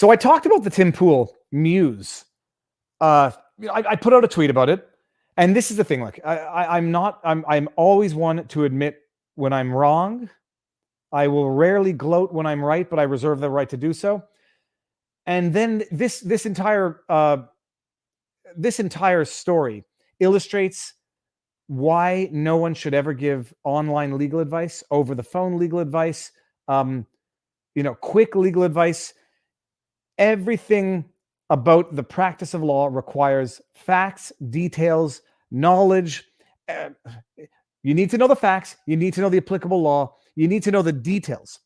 So I talked about the Tim Pool Muse. I put out a tweet about it, and this is the thing. Like, I'm always one to admit when I'm wrong. I will rarely gloat when I'm right, but I reserve the right to do so. And then this entire story illustrates why no one should ever give online legal advice, over the phone legal advice, quick legal advice. Everything about the practice of law requires facts, details, knowledge. You need to know the facts. You need to know the applicable law. You need to know the details.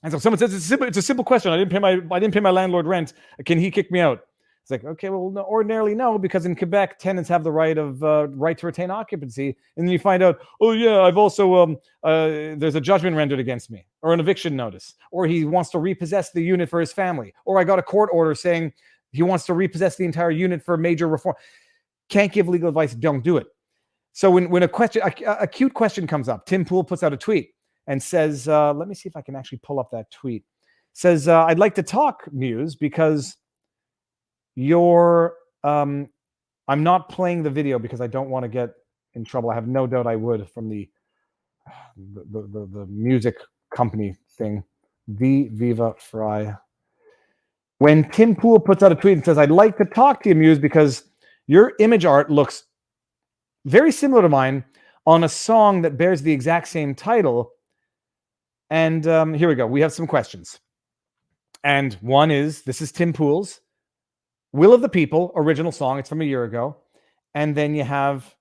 And so someone says it's a simple question. I didn't pay my landlord rent. Can he kick me out? It's like, okay, well, ordinarily no, because in Quebec, tenants have the right to retain occupancy. And then you find out, oh yeah, I've also there's a judgment rendered against me, or an eviction notice, or he wants to repossess the unit for his family, or I got a court order saying he wants to repossess the entire unit for major reform. Can't give legal advice. Don't do it. So when a cute question comes up, Tim Pool puts out a tweet and says, let me see if I can actually pull up that tweet. Says, I'd like to talk, Muse, because I'm not playing the video because I don't want to get in trouble. I have no doubt I would, from the music company thing, Viva Fry. When Tim Pool puts out a tweet and says, I'd like to talk to you, Muse, because your image art looks very similar to mine on a song that bears the exact same title. And here we go. We have some questions. And one is, this is Tim Pool's Will of the People, original song. It's from a year ago. And then you have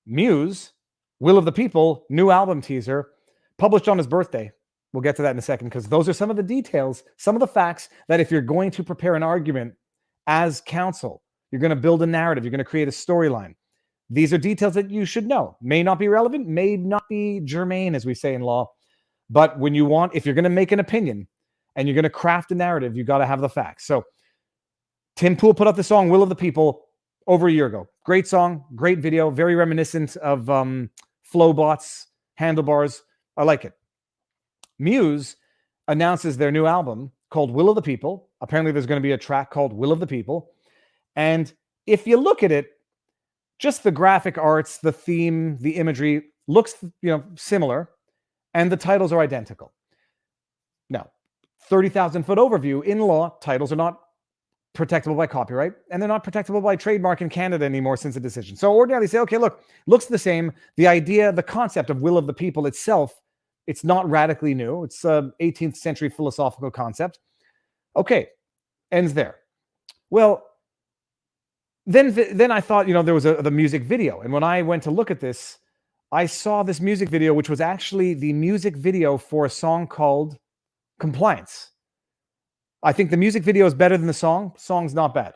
Muse, Will of the People, new album teaser, published on his birthday. We'll get to that in a second, because those are some of the details, some of the facts that if you're going to prepare an argument as counsel, you're going to build a narrative, you're going to create a storyline. These are details that you should know. May not be relevant, may not be germane, as we say in law. But if you're going to make an opinion and you're going to craft a narrative, you got to have the facts. So Tim Pool put up the song Will of the People over a year ago. Great song, great video, very reminiscent of Flowbots, Handlebars. I like it. Muse announces their new album called Will of the People. Apparently there's going to be a track called Will of the People. And if you look at it, just the graphic arts, the theme, the imagery looks, similar, and the titles are identical. Now, 30,000-foot overview. In law, titles are not protectable by copyright, and they're not protectable by trademark in Canada anymore since the decision. So ordinarily say, okay, look, looks the same. The idea, the concept of Will of the People itself, it's not radically new. It's an 18th century philosophical concept. Okay, ends there. Well, then I thought, there was the music video. And when I went to look at this, I saw this music video, which was actually the music video for a song called Compliance. I think the music video is better than the song. Song's not bad,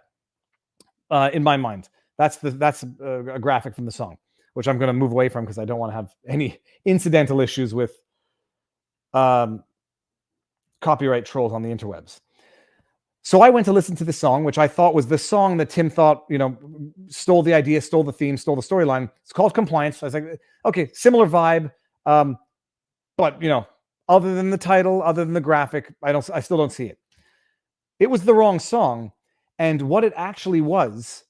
in my mind. That's a graphic from the song, which I'm going to move away from because I don't want to have any incidental issues with copyright trolls on the interwebs. So I went to listen to the song, which I thought was the song that Tim thought, stole the idea, stole the theme, stole the storyline. It's called Compliance. I was like, okay, similar vibe. But, other than the title, other than the graphic, I still don't see it. It was the wrong song. And what it actually was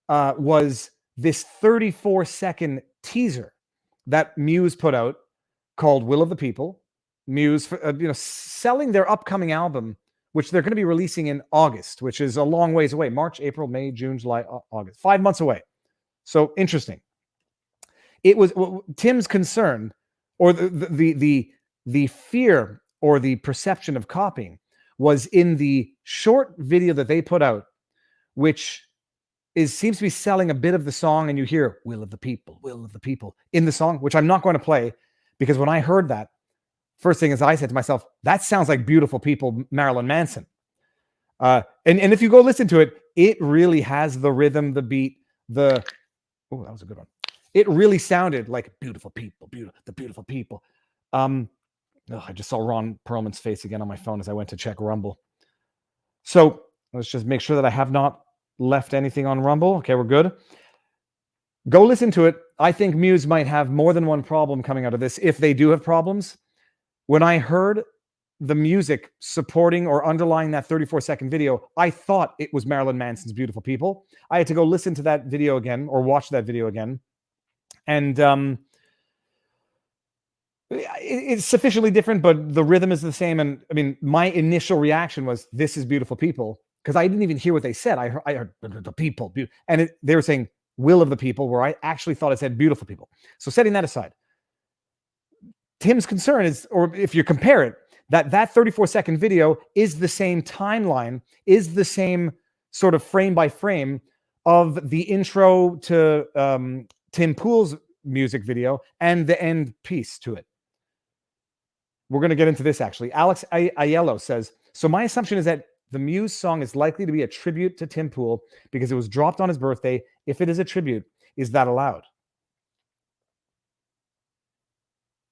this 34-second teaser that Muse put out called Will of the People. Muse, selling their upcoming album, which they're going to be releasing in August, which is a long ways away. March, April, May, June, July, August. 5 months away. So interesting. It was Tim's concern, or the fear or the perception of copying was in the short video that they put out, which seems to be selling a bit of the song, and you hear Will of the People in the song, which I'm not going to play, because when I heard that, first thing is I said to myself, that sounds like Beautiful People, Marilyn Manson. And if you go listen to it, it really has the rhythm, the beat, that was a good one. It really sounded like Beautiful People, the Beautiful People. I just saw Ron Perlman's face again on my phone as I went to check Rumble. So let's just make sure that I have not left anything on Rumble. Okay, we're good. Go listen to it. I think Muse might have more than one problem coming out of this, if they do have problems. When I heard the music supporting or underlying that 34-second video, I thought it was Marilyn Manson's Beautiful People. I had to go listen to that video again or watch that video again. And it's sufficiently different, but the rhythm is the same. And I mean, my initial reaction was, this is Beautiful People, because I didn't even hear what they said. I heard the people, and they were saying will of the people, where I actually thought it said beautiful people. So setting that aside, Tim's concern is, or if you compare it, that 34-second video is the same timeline, is the same sort of frame by frame of the intro to Tim Pool's music video and the end piece to it. We're going to get into this, actually. Alex Aiello says, so my assumption is that the Muse song is likely to be a tribute to Tim Pool because it was dropped on his birthday. If it is a tribute, is that allowed?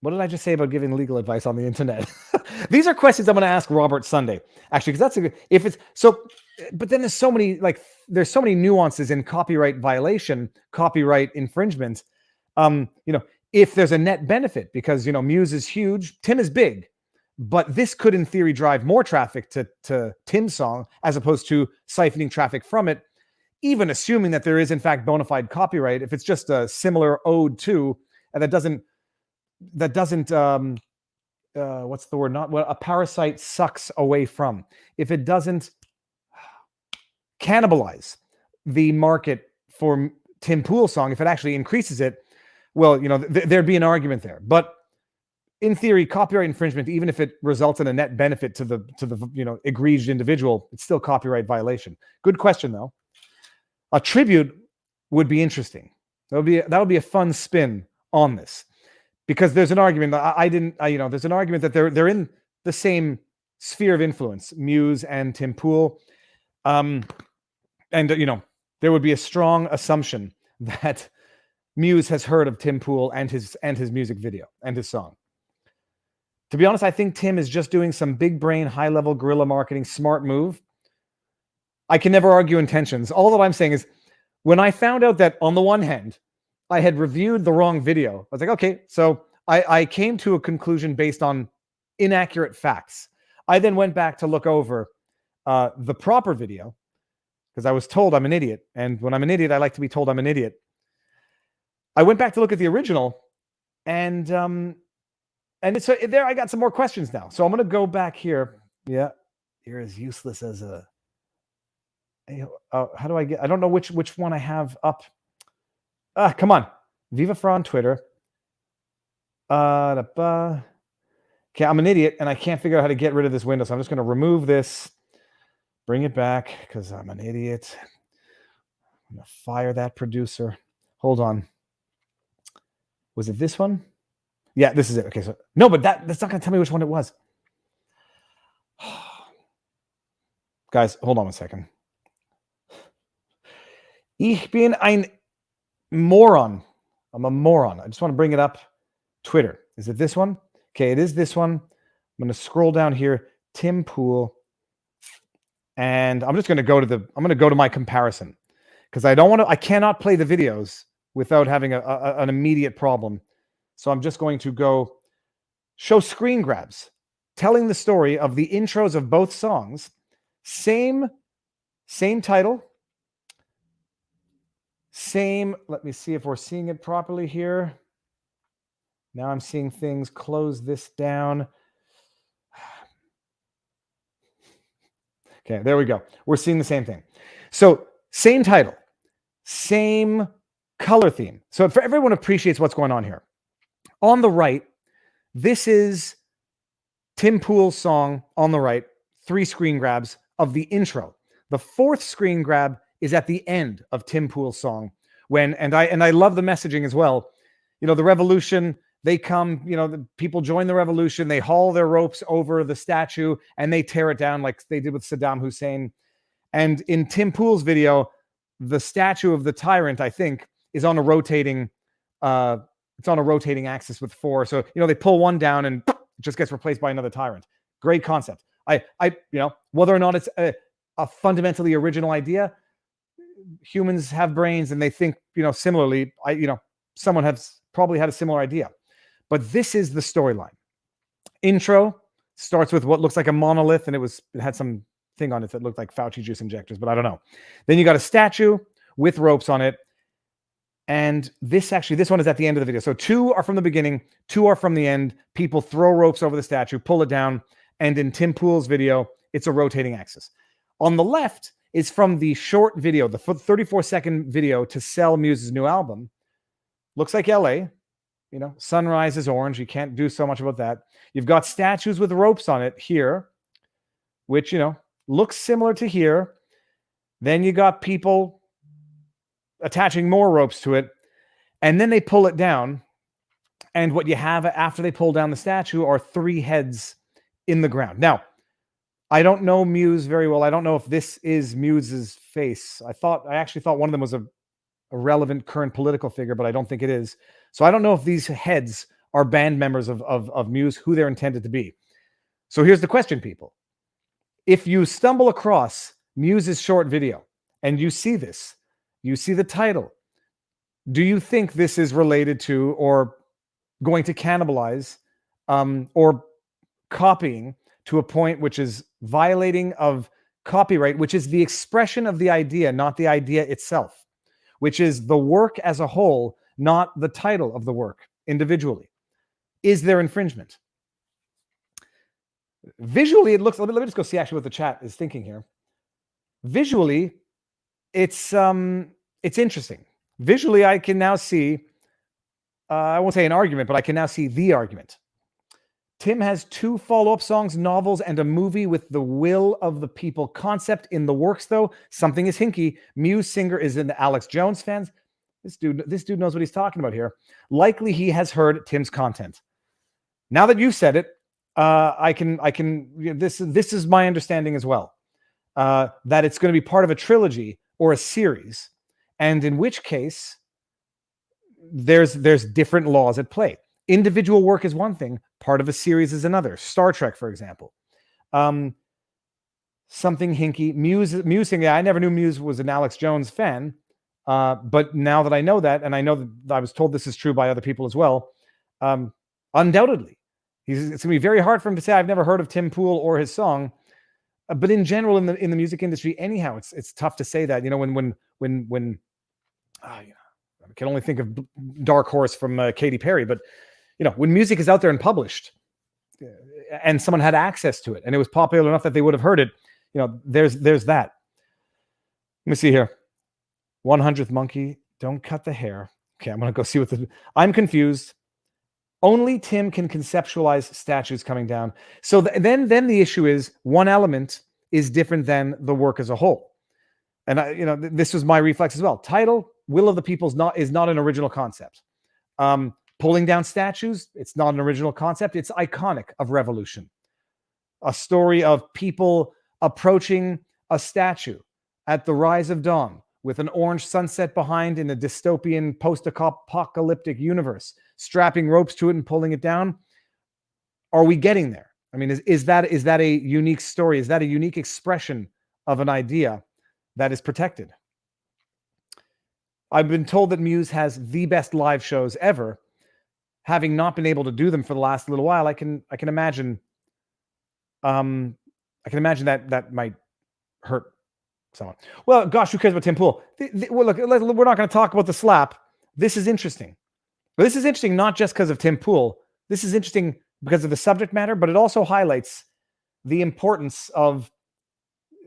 What did I just say about giving legal advice on the internet? These are questions I'm going to ask Robert Sunday, actually, because that's a good, if it's so, but then there's so many, there's so many nuances in copyright violation, copyright infringement. If there's a net benefit, because, Muse is huge, Tim is big, but this could in theory drive more traffic to Tim's song as opposed to siphoning traffic from it, even assuming that there is in fact bona fide copyright. If it's just a similar ode to, and that doesn't what's the word? Not what a parasite sucks away from. If it doesn't cannibalize the market for Tim Pool's song, if it actually increases it, well, there'd be an argument there. But in theory, copyright infringement, even if it results in a net benefit to the egregious individual, it's still copyright violation. Good question, though. A tribute would be interesting. That would be a fun spin on this. Because there's an argument that there's an argument that they're in the same sphere of influence, Muse and Tim Pool, and there would be a strong assumption that Muse has heard of Tim Pool and his music video and his song. To be honest, I think Tim is just doing some big brain, high level guerrilla marketing, smart move. I can never argue intentions. All that I'm saying is, when I found out that on the one hand, I had reviewed the wrong video, I was like, okay, so I came to a conclusion based on inaccurate facts. I then went back to look over the proper video because I was told I'm an idiot. And when I'm an idiot, I like to be told I'm an idiot. I went back to look at the original, and it's there. I got some more questions now. So I'm going to go back here. Yeah, you're as useless as a. How do I get? I don't know which one I have up. Come on. Viva for on Twitter. Okay, I'm an idiot, and I can't figure out how to get rid of this window, so I'm just going to remove this, bring it back, because I'm an idiot. I'm going to fire that producer. Hold on. Was it this one? Yeah, this is it. Okay, so no, but that's not going to tell me which one it was. Guys, hold on a second. Ich bin ein moron. I'm a moron. I just want to bring it up. Twitter. Is it this one? Okay, it is this one. I'm going to scroll down here. Tim Pool. And I'm just going to go to my comparison, because I cannot play the videos without having an immediate problem. So I'm just going to go show screen grabs telling the story of the intros of both songs. Same title. Let me see if we're seeing it properly here. Now I'm seeing things. Close this down. Okay, there we go. We're seeing the same thing. So same title, same color theme. So for everyone appreciates what's going on here. On the right, this is Tim Pool's song on the right, 3 screen grabs of the intro. The 4th screen grab is at the end of Tim Pool's song, and I love the messaging as well. The revolution, they come, the people join the revolution, they haul their ropes over the statue and they tear it down like they did with Saddam Hussein. And in Tim Pool's video, the statue of the tyrant, I think, is on a rotating axis with 4. So, they pull one down and it just gets replaced by another tyrant. Great concept. Whether or not it's a fundamentally original idea, humans have brains and they think, similarly. Someone has probably had a similar idea. But this is the storyline. Intro, Starts with what looks like a monolith, and it had some thing on it that looked like Fauci juice injectors, but I don't know. Then you got a statue with ropes on it. And this one is at the end of the video. So 2 are from the beginning, 2 are from the end. People throw ropes over the statue, pull it down. And in Tim Pool's video, it's a rotating axis. On the left is from the short video, the 34-second video to sell Muse's new album. Looks like LA. Sunrise is orange. You can't do so much about that. You've got statues with ropes on it here, which, looks similar to here. Then you got people attaching more ropes to it, and then they pull it down. And what you have after they pull down the statue are 3 heads in the ground. Now, I don't know Muse very well. I don't know if this is Muse's face. I actually thought one of them was a relevant current political figure, but I don't think it is. So I don't know if these heads are band members of Muse, who they're intended to be. So here's the question, people. If you stumble across Muse's short video and you see this, you see the title, do you think this is related to or going to cannibalize or copying to a point which is violating of copyright, which is the expression of the idea, not the idea itself, which is the work as a whole, not the title of the work individually? Is there infringement? Visually, it looks, let me just go see actually what the chat is thinking here. Visually, it's interesting. Visually, I can now see, I won't say an argument, but I can now see the argument. Tim has 2 follow-up songs, novels, and a movie with the will of the people concept in the works, though. Something is hinky. Muse singer is in the Alex Jones fans. This dude knows what he's talking about here. Likely he has heard Tim's content. Now that you've said it, this is my understanding as well. That it's going to be part of a trilogy or a series, and in which case there's different laws at play. Individual work is one thing, part of a series is another. Star Trek, for example. Something hinky. Muse singer. I never knew Muse was an Alex Jones fan, but now that I know that, and I know that I was told this is true by other people as well, undoubtedly, it's going to be very hard for him to say I've never heard of Tim Pool or his song. But in general, in the music industry, anyhow, it's tough to say that. When I can only think of Dark Horse from Katy Perry, but when music is out there and published, and someone had access to it, and it was popular enough that they would have heard it, there's that. Let me see here. 100th Monkey, don't cut the hair. Okay, I'm gonna go see I'm confused. Only Tim can conceptualize statues coming down. So then the issue is one element is different than the work as a whole. And this was my reflex as well. Title, will of the people is not an original concept. Pulling down statues, it's not an original concept. It's iconic of revolution. A story of people approaching a statue at the rise of dawn with an orange sunset behind in a dystopian post-apocalyptic universe, strapping ropes to it and pulling it down. Are we getting there? I mean, is that a unique story? Is that a unique expression of an idea that is protected? I've been told that Muse has the best live shows ever. Having not been able to do them for the last little while, I can imagine that might hurt someone. Well, gosh, who cares about Tim Pool? Well, look, we're not going to talk about the slap. This is interesting. But this is interesting not just because of Tim Pool. This is interesting because of the subject matter, but it also highlights the importance of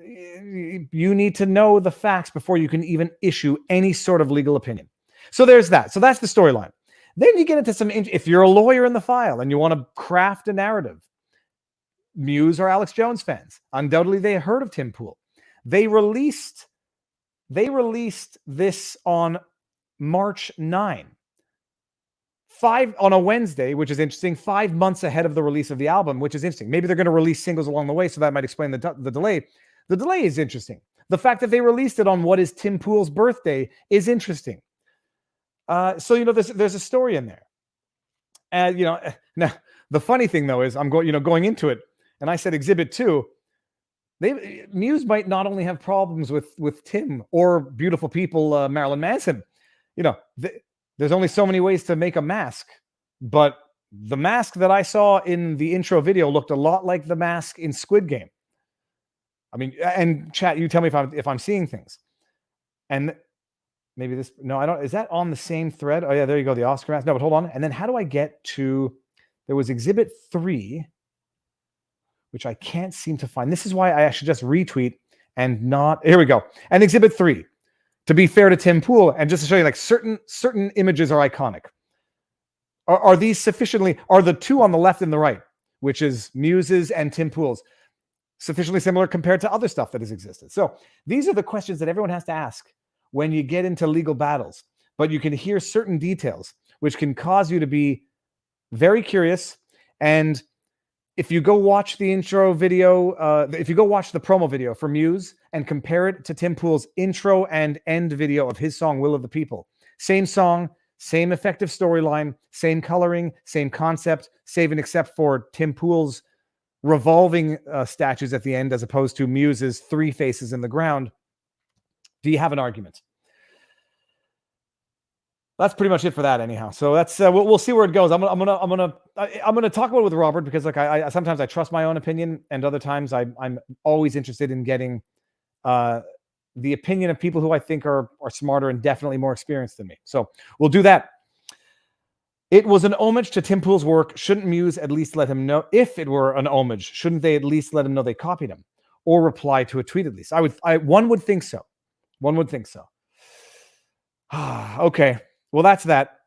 you need to know the facts before you can even issue any sort of legal opinion. So there's that. So that's the storyline. Then you get into if you're a lawyer in the file and you want to craft a narrative, Muse or Alex Jones fans, undoubtedly they heard of Tim Pool. They released this on March 9. On a Wednesday, which is interesting, 5 months ahead of the release of the album, which is interesting. Maybe they're going to release singles along the way, so that might explain the delay. The delay is interesting. The fact that they released it on what is Tim Pool's birthday is interesting. So there's a story in there. And now the funny thing though is I'm going into it, and I said Exhibit 2. Muse might not only have problems with Tim or beautiful people, Marilyn Manson. There's only so many ways to make a mask, but the mask that I saw in the intro video looked a lot like the mask in Squid Game. I mean, and chat, you tell me if I'm seeing things. And maybe this, no, I don't. Is that on the same thread? Oh yeah, there you go. The Oscar mask. No, but hold on. And then how do I get to? There was Exhibit 3, which I can't seem to find. This is why I should just retweet and not. Here we go. And Exhibit 3. To be fair to Tim Pool, and just to show you, like certain images are iconic. Are these sufficiently? Are the two on the left and the right, which is Muse's and Tim Pool's, sufficiently similar compared to other stuff that has existed? So these are the questions that everyone has to ask when you get into legal battles. But you can hear certain details, which can cause you to be very curious. And if you go watch the intro video, if you go watch the promo video for Muse and compare it to Tim Pool's intro and end video of his song, Will of the People, same song, same effective storyline, same coloring, same concept, save and except for Tim Pool's revolving statues at the end as opposed to Muse's 3 faces in the ground. Do you have an argument? That's pretty much it for that, anyhow. So that's we'll see where it goes. I'm gonna talk about it with Robert because, like, I sometimes I trust my own opinion, and other times I'm always interested in getting the opinion of people who I think are smarter and definitely more experienced than me. So we'll do that. It was an homage to Tim Pool's work. Shouldn't Muse at least let him know? If it were an homage, shouldn't they at least let him know they copied him, or reply to a tweet at least? One would think so. One would think so. Okay. Well, that's that.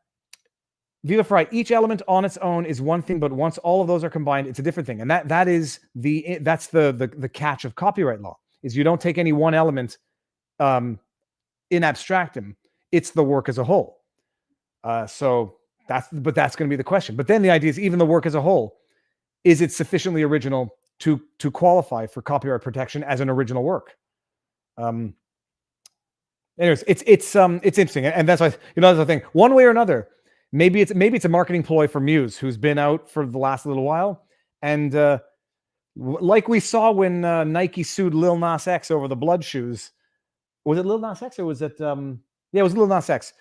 Viva Fry, each element on its own is one thing, but once all of those are combined, it's a different thing. And that's the catch of copyright law, is you don't take any one element in abstractum. It's the work as a whole. So that's going to be the question. But then the idea is, even the work as a whole, is it sufficiently original to qualify for copyright protection as an original work? Anyways, it's interesting, and that's why, that's the thing. One way or another, maybe it's a marketing ploy for Muse, who's been out for the last little while, and like we saw when Nike sued Lil Nas X over the blood shoes. Was it Lil Nas X or was it? Yeah, it was Lil Nas X.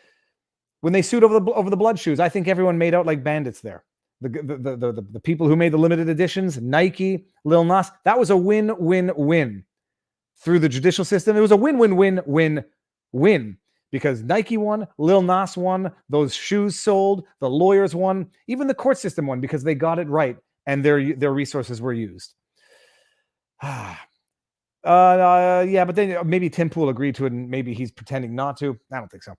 When they sued over the blood shoes, I think everyone made out like bandits there. The people who made the limited editions, Nike, Lil Nas, that was a win-win-win through the judicial system. It was a win-win-win-win. Because Nike won, Lil Nas won, those shoes sold, the lawyers won, even the court system won because they got it right and their resources were used. Yeah, but then maybe Tim Pool agreed to it and maybe he's pretending not to. I don't think so.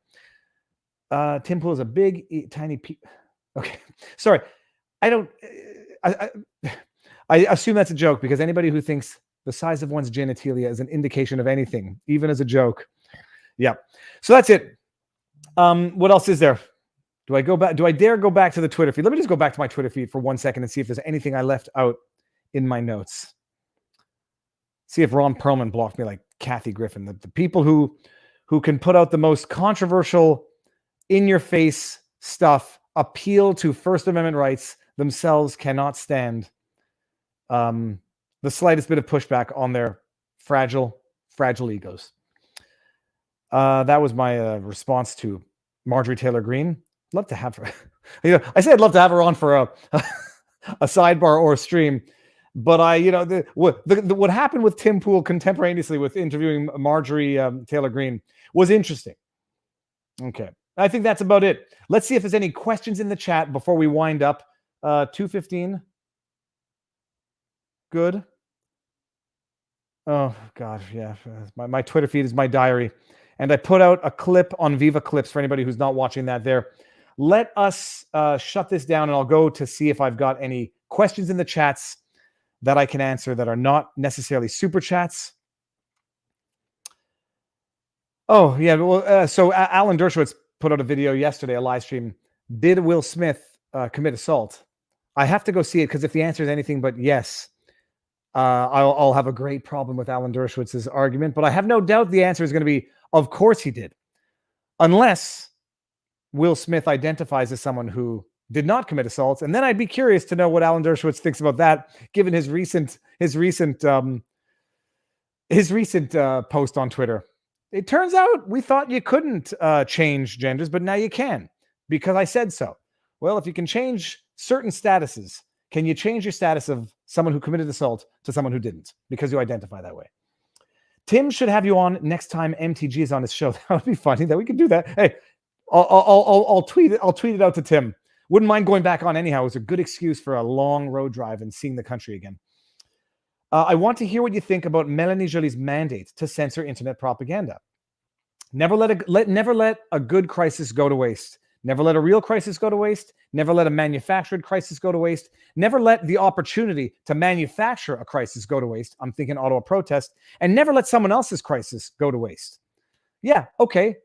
Tim Pool is a big, tiny okay, sorry. I assume that's a joke because anybody who thinks the size of one's genitalia is an indication of anything, even as a joke. Yeah. So that's it. What else is there? Do I go back? Do I dare go back to the Twitter feed? Let me just go back to my Twitter feed for 1 second and see if there's anything I left out in my notes. See if Ron Perlman blocked me like Kathy Griffin. The people who can put out the most controversial, in-your-face stuff, appeal to First Amendment rights, themselves cannot stand the slightest bit of pushback on their fragile egos. That was my response to Marjorie Taylor Greene. Love to have her. I said I'd love to have her on for a sidebar or a stream, but what happened with Tim Pool contemporaneously with interviewing Marjorie Taylor Greene was interesting. Okay, I think that's about it. Let's see if there's any questions in the chat before we wind up. 2:15. Good. Oh God, yeah. My Twitter feed is my diary. And I put out a clip on Viva Clips for anybody who's not watching that there. Let us shut this down, and I'll go to see if I've got any questions in the chats that I can answer that are not necessarily super chats. Oh, yeah. Well, so Alan Dershowitz put out a video yesterday, a live stream. Did Will Smith commit assault? I have to go see it because if the answer is anything but yes, I'll have a great problem with Alan Dershowitz's argument. But I have no doubt the answer is going to be, of course he did. Unless Will Smith identifies as someone who did not commit assaults. And then I'd be curious to know what Alan Dershowitz thinks about that, given his recent post on Twitter. It turns out we thought you couldn't change genders, but now you can because I said so. Well, if you can change certain statuses. Can you change your status of someone who committed assault to someone who didn't because you identify that way? Tim should have you on next time MTG is on his show. That would be funny that we could do that. Hey, I'll tweet it. I'll tweet it out to Tim. Wouldn't mind going back on anyhow. It was a good excuse for a long road drive and seeing the country again. I want to hear what you think about Melanie Joly's mandate to censor internet propaganda. Never let a good crisis go to waste. Never let a real crisis go to waste. Never let a manufactured crisis go to waste. Never let the opportunity to manufacture a crisis go to waste. I'm thinking Ottawa protest. And never let someone else's crisis go to waste. Yeah, okay.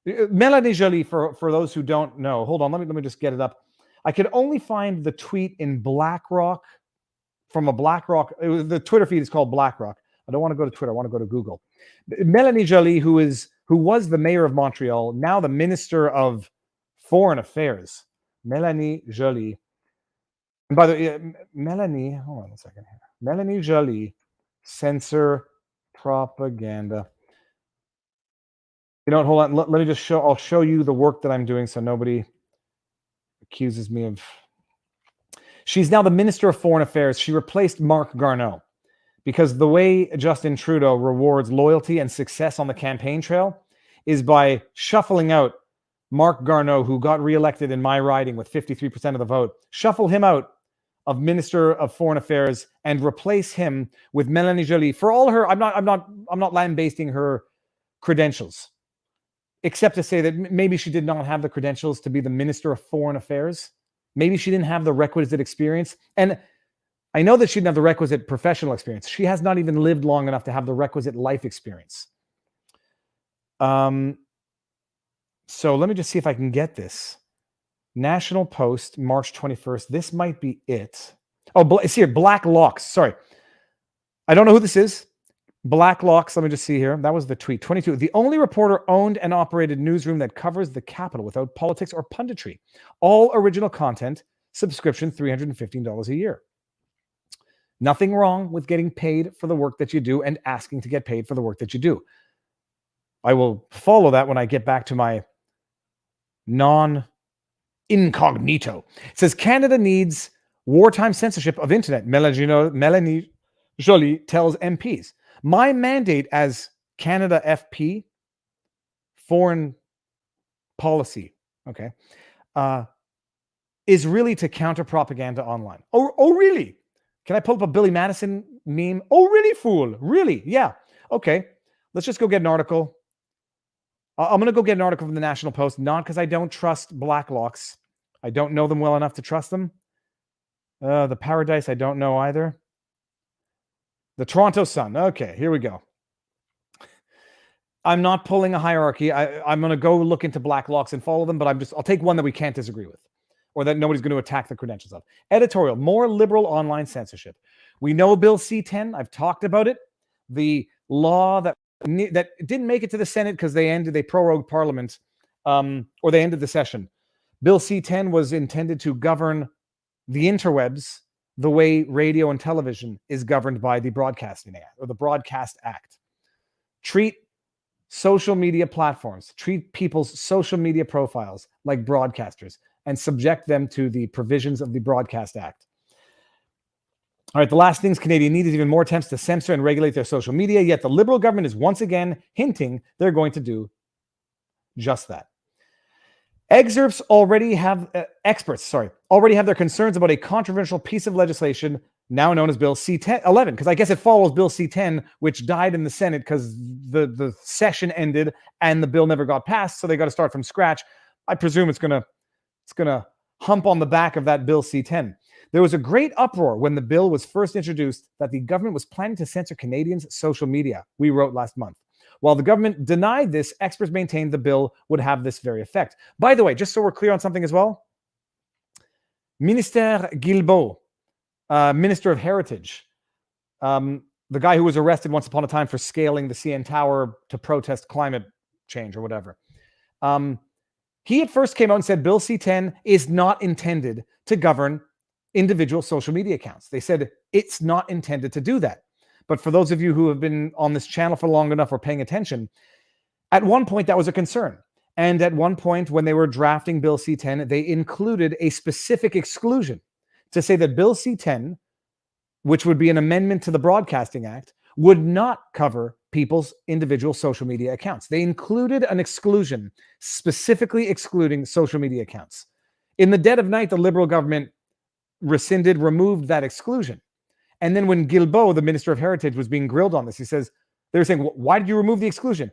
Melanie Joly, for those who don't know, hold on, let me just get it up. I could only find the tweet in BlackRock from a BlackRock. The Twitter feed is called BlackRock. I don't want to go to Twitter. I want to go to Google. Melanie Joly, who was the mayor of Montreal, now the Minister of Foreign Affairs. Melanie Joly. And by the way, Melanie, hold on a second here. Melanie Joly, censor propaganda. You know what? Hold on. Let me just show. I'll show you the work that I'm doing so nobody accuses me of. She's now the Minister of Foreign Affairs. She replaced Marc Garneau because the way Justin Trudeau rewards loyalty and success on the campaign trail is by shuffling out Marc Garneau, who got reelected in my riding with 53% of the vote. Shuffle him out of Minister of Foreign Affairs and replace him with Melanie Joly. For all her, I'm not lambasting her credentials, except to say that maybe she did not have the credentials to be the Minister of Foreign Affairs. Maybe she didn't have the requisite experience. And I know that she didn't have the requisite professional experience. She has not even lived long enough to have the requisite life experience. So let me just see if I can get this. National Post, March 21st. This might be it. Oh, it's here. Black Locks. Sorry. I don't know who this is. Black Locks. Let me just see here. That was the tweet. 22. The only reporter owned and operated newsroom that covers the capital without politics or punditry. All original content. Subscription $315 a year. Nothing wrong with getting paid for the work that you do and asking to get paid for the work that you do. I will follow that when I get back to my non-incognito. It says Canada needs wartime censorship of internet. Melanie Joly tells MPs. My mandate as Canada FP, foreign policy, okay, is really to counter propaganda online. Oh, really? Can I pull up a Billy Madison meme? Oh, really, fool? Really? Yeah. Okay. Let's just go get an article. I'm going to go get an article from the National Post, not because I don't trust Black Locks. I don't know them well enough to trust them. The Paradise, I don't know either. The Toronto Sun. Okay, here we go. I'm not pulling a hierarchy. I'm going to go look into Black Locks and follow them, but I'll take one that we can't disagree with or that nobody's going to attack the credentials of. Editorial, more liberal online censorship. We know Bill C-10. I've talked about it. The law that didn't make it to the Senate because they prorogued Parliament or they ended the session. Bill C-10 was intended to govern the interwebs the way radio and television is governed by the Broadcasting Act or the Broadcast Act. Treat social media platforms, treat people's social media profiles like broadcasters and subject them to the provisions of the Broadcast Act. All right, the last things Canadians need is even more attempts to censor and regulate their social media, yet the Liberal government is once again hinting they're going to do just that. Experts already have their concerns about a controversial piece of legislation now known as Bill C-11, because I guess it follows Bill C-10, which died in the Senate because the session ended and the bill never got passed, so they got to start from scratch. I presume it's gonna hump on the back of that Bill C-10. There was a great uproar when the bill was first introduced that the government was planning to censor Canadians' social media, we wrote last month. While the government denied this, experts maintained the bill would have this very effect. By the way, just so we're clear on something as well, Minister Guilbeault, Minister of Heritage, the guy who was arrested once upon a time for scaling the CN Tower to protest climate change or whatever, he at first came out and said Bill C-10 is not intended to govern individual social media accounts. They said it's not intended to do that. But for those of you who have been on this channel for long enough or paying attention, at one point that was a concern. And at one point, when they were drafting Bill C-10, they included a specific exclusion to say that Bill C-10, which would be an amendment to the Broadcasting Act, would not cover people's individual social media accounts. They included an exclusion specifically excluding social media accounts. In the dead of night, the Liberal government removed that exclusion. And then when Guilbeault, the Minister of Heritage, was being grilled on this, he says, they were saying, well, why did you remove the exclusion?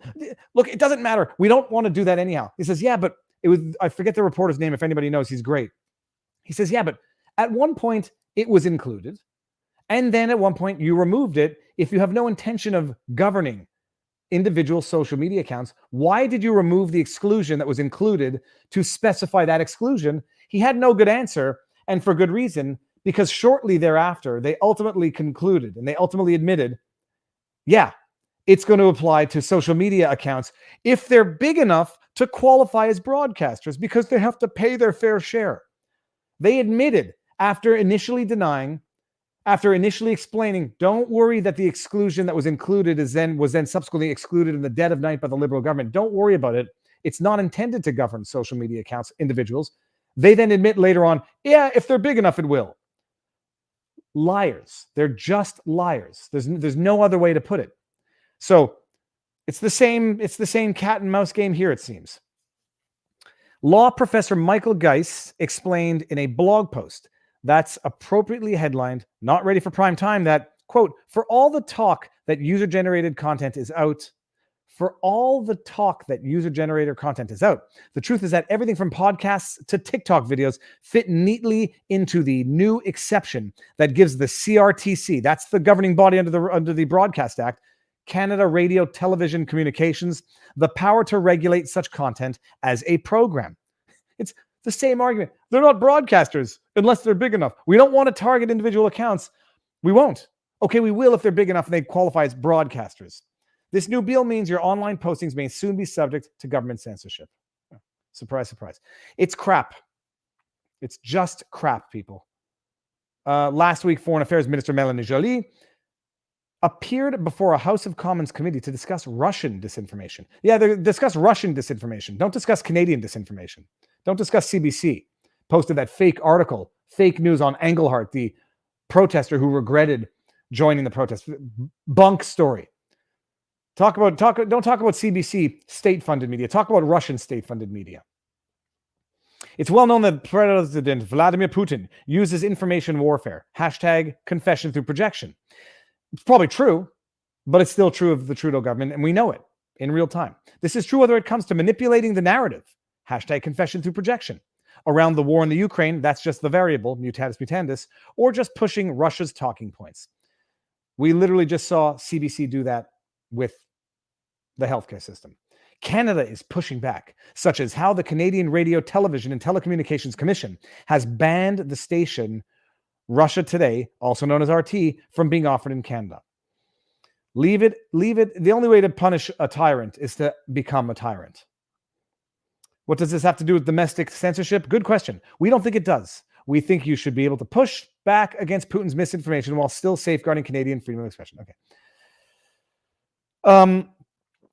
Look, it doesn't matter. We don't want to do that anyhow. He says, yeah, but it was, I forget the reporter's name. If anybody knows, he's great. He says, yeah, but at one point it was included. And then at one point you removed it. If you have no intention of governing individual social media accounts, why did you remove the exclusion that was included to specify that exclusion? He had no good answer, and for good reason, because shortly thereafter, they ultimately concluded and they ultimately admitted, yeah, it's going to apply to social media accounts if they're big enough to qualify as broadcasters because they have to pay their fair share. They admitted after initially denying, after initially explaining, don't worry that the exclusion that was included was then subsequently excluded in the dead of night by the Liberal government. Don't worry about it. It's not intended to govern social media accounts, individuals. They then admit later on, yeah, if they're big enough, it will. Liars. They're just liars. There's no other way to put it. So it's the same cat and mouse game here, it seems. Law professor Michael Geis explained in a blog post that's appropriately headlined, not ready for prime time, that, quote, for all the talk that user-generated content is out, the truth is that everything from podcasts to TikTok videos fit neatly into the new exception that gives the CRTC, that's the governing body under the Broadcast Act, Canada Radio Television Communications, the power to regulate such content as a program. It's the same argument. They're not broadcasters unless they're big enough. We don't want to target individual accounts. We won't. Okay, we will if they're big enough and they qualify as broadcasters. This new bill means your online postings may soon be subject to government censorship. Surprise, surprise. It's crap. It's just crap, people. Last week, Foreign Affairs Minister Mélanie Joly appeared before a House of Commons committee to discuss Russian disinformation. Yeah, they discuss Russian disinformation. Don't discuss Canadian disinformation. Don't discuss CBC. Posted that fake article, fake news on Engelhardt, the protester who regretted joining the protest. Bunk story. Don't talk about CBC state-funded media. Talk about Russian state-funded media. It's well known that President Vladimir Putin uses information warfare. Hashtag confession through projection. It's probably true, but it's still true of the Trudeau government, and we know it in real time. This is true whether it comes to manipulating the narrative. Hashtag confession through projection. Around the war in the Ukraine, that's just the variable, mutatis mutandis, or just pushing Russia's talking points. We literally just saw CBC do that with the healthcare system. Canada is pushing back, such as how the Canadian Radio, Television and Telecommunications Commission has banned the station Russia Today, also known as RT, from being offered in Canada. Leave it. The only way to punish a tyrant is to become a tyrant. What does this have to do with domestic censorship? Good question. We don't think it does. We think you should be able to push back against Putin's misinformation while still safeguarding Canadian freedom of expression. Okay.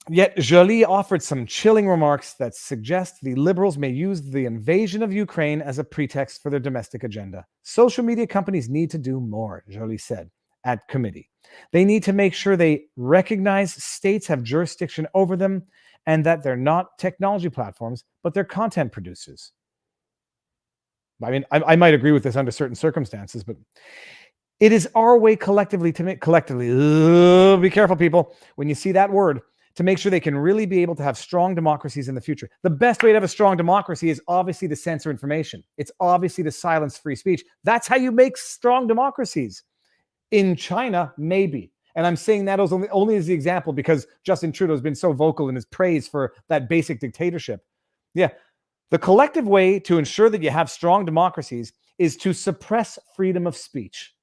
Yet Joly offered some chilling remarks that suggest the Liberals may use the invasion of Ukraine as a pretext for their domestic agenda. Social media companies need to do more, Joly said at committee. They need to make sure they recognize states have jurisdiction over them and that they're not technology platforms, but they're content producers. I mean, I might agree with this under certain circumstances, but it is our way collectively to make be careful, people, when you see that word, to make sure they can really be able to have strong democracies in the future. The best way to have a strong democracy is obviously to censor information. It's obviously to silence free speech. That's how you make strong democracies. In China, maybe. And I'm saying that only as the example because Justin Trudeau has been so vocal in his praise for that basic dictatorship. Yeah. The collective way to ensure that you have strong democracies is to suppress freedom of speech.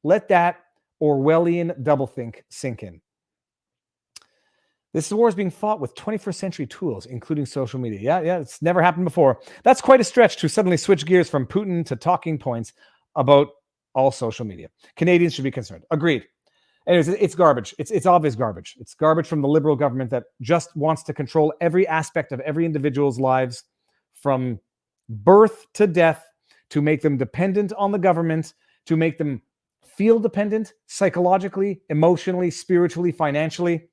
Let that Orwellian doublethink sink in. This war is being fought with 21st century tools, including social media. Yeah, it's never happened before. That's quite a stretch to suddenly switch gears from Putin to talking points about all social media. Canadians should be concerned. Agreed. Anyways, it's garbage. It's obvious garbage. It's garbage from the liberal government that just wants to control every aspect of every individual's lives, from birth to death, to make them dependent on the government, to make them feel dependent psychologically, emotionally, spiritually, financially,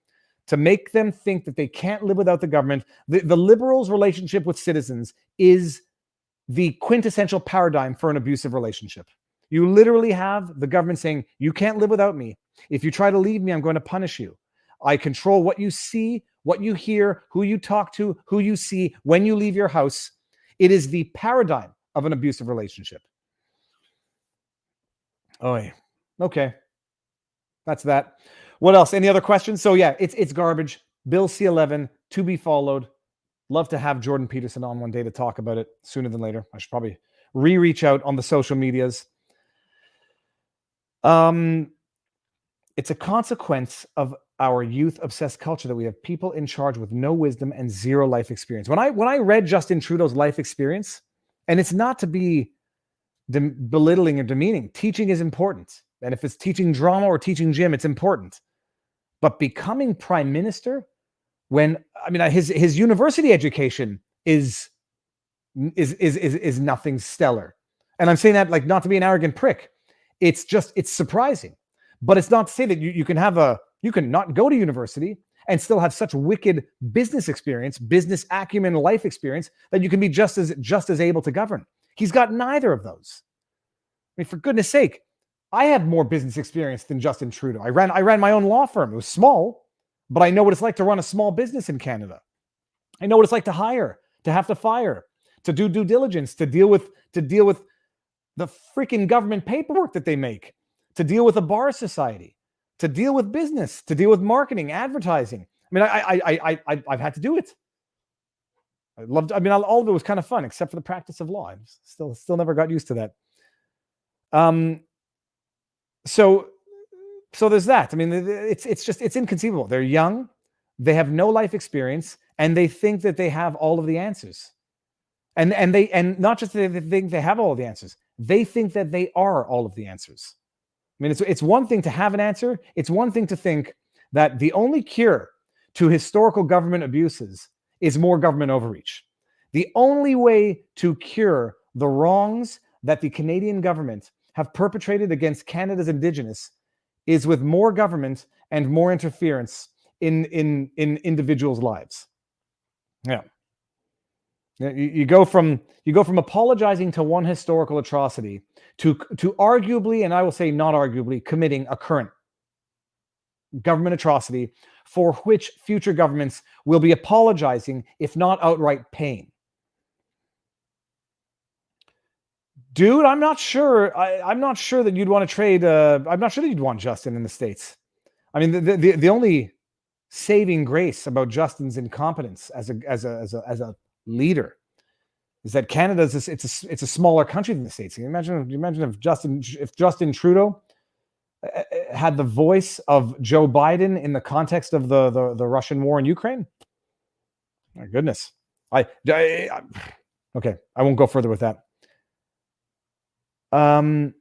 to make them think that they can't live without the government. The liberals' relationship with citizens is the quintessential paradigm for an abusive relationship. You literally have the government saying, you can't live without me. If you try to leave me, I'm going to punish you. I control what you see, what you hear, who you talk to, who you see when you leave your house. It is the paradigm of an abusive relationship. Oh, yeah. Okay. That's that. What else? Any other questions? So yeah, it's garbage. Bill C-11 to be followed. Love to have Jordan Peterson on one day to talk about it sooner than later. I should probably reach out on the social medias. It's a consequence of our youth-obsessed culture that we have people in charge with no wisdom and zero life experience. When I read Justin Trudeau's life experience, and it's not to be belittling or demeaning, teaching is important. And if it's teaching drama or teaching gym, it's important. But becoming prime minister, when his university education is nothing stellar, and I'm saying that like not to be an arrogant prick. It's surprising, but it's not to say that you can not go to university and still have such wicked business experience, business acumen, life experience that you can be just as able to govern. He's got neither of those. I mean, for goodness sake, I have more business experience than Justin Trudeau. I ran my own law firm. It was small, but I know what it's like to run a small business in Canada. I know what it's like to hire, to have to fire, to do due diligence, to deal with the freaking government paperwork that they make, to deal with a bar society, to deal with business, to deal with marketing, advertising. I mean, I've had to do it. All of it was kind of fun, except for the practice of law. I still never got used to that. So there's that. I mean, it's inconceivable. They're young, they have no life experience, and they think that they have all of the answers. And not just that they think they have all of the answers, they think that they are all of the answers. I mean, it's one thing to have an answer. It's one thing to think that the only cure to historical government abuses is more government overreach. The only way to cure the wrongs that the Canadian government have perpetrated against Canada's Indigenous is with more government and more interference in individuals' lives. Yeah. You go from apologizing to one historical atrocity to arguably, and I will say not arguably, committing a current government atrocity for which future governments will be apologizing, if not outright paying. Dude, I'm not sure. I'm not sure that you'd want to trade. I'm not sure that you'd want Justin in the States. I mean, the only saving grace about Justin's incompetence as a leader is that Canada it's a smaller country than the States. Can you imagine if Justin Trudeau had the voice of Joe Biden in the context of the Russian war in Ukraine? My goodness. Okay, I won't go further with that. Okay, I'm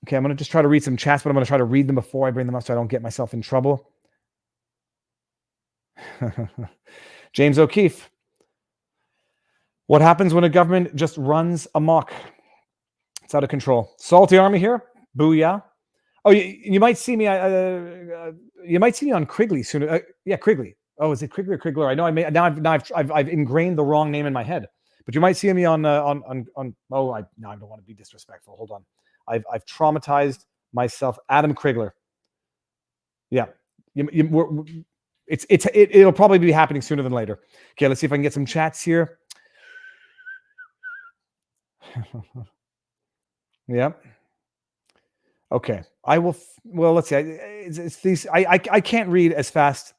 going to just try to read some chats, but I'm going to try to read them before I bring them up so I don't get myself in trouble. James O'Keefe. What happens when a government just runs amok? It's out of control. Salty Army here. Booyah. Oh, you might see me. You might see me on Krigley soon. Yeah, Krigley. Oh, is it Krigley or Krigler? I know. I've ingrained the wrong name in my head. But you might see me on. I don't want to be disrespectful. Hold on. I've traumatized myself. Adam Krigler. Yeah. It'll probably be happening sooner than later. Okay, let's see if I can get some chats here. Yep. Okay. I will. Well, let's see. It's these. I can't read as fast.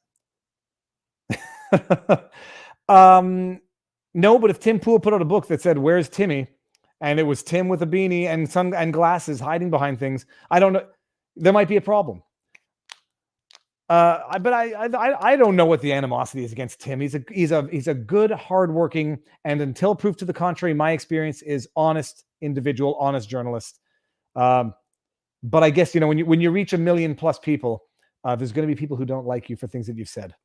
No, but if Tim Pool put out a book that said "Where's Timmy," and it was Tim with a beanie and glasses hiding behind things, I don't know. There might be a problem. But I don't know what the animosity is against Tim. He's a good, hardworking, and until proof to the contrary, my experience is honest individual, honest journalist. But I guess when you reach 1 million+ people, There's going to be people who don't like you for things that you've said.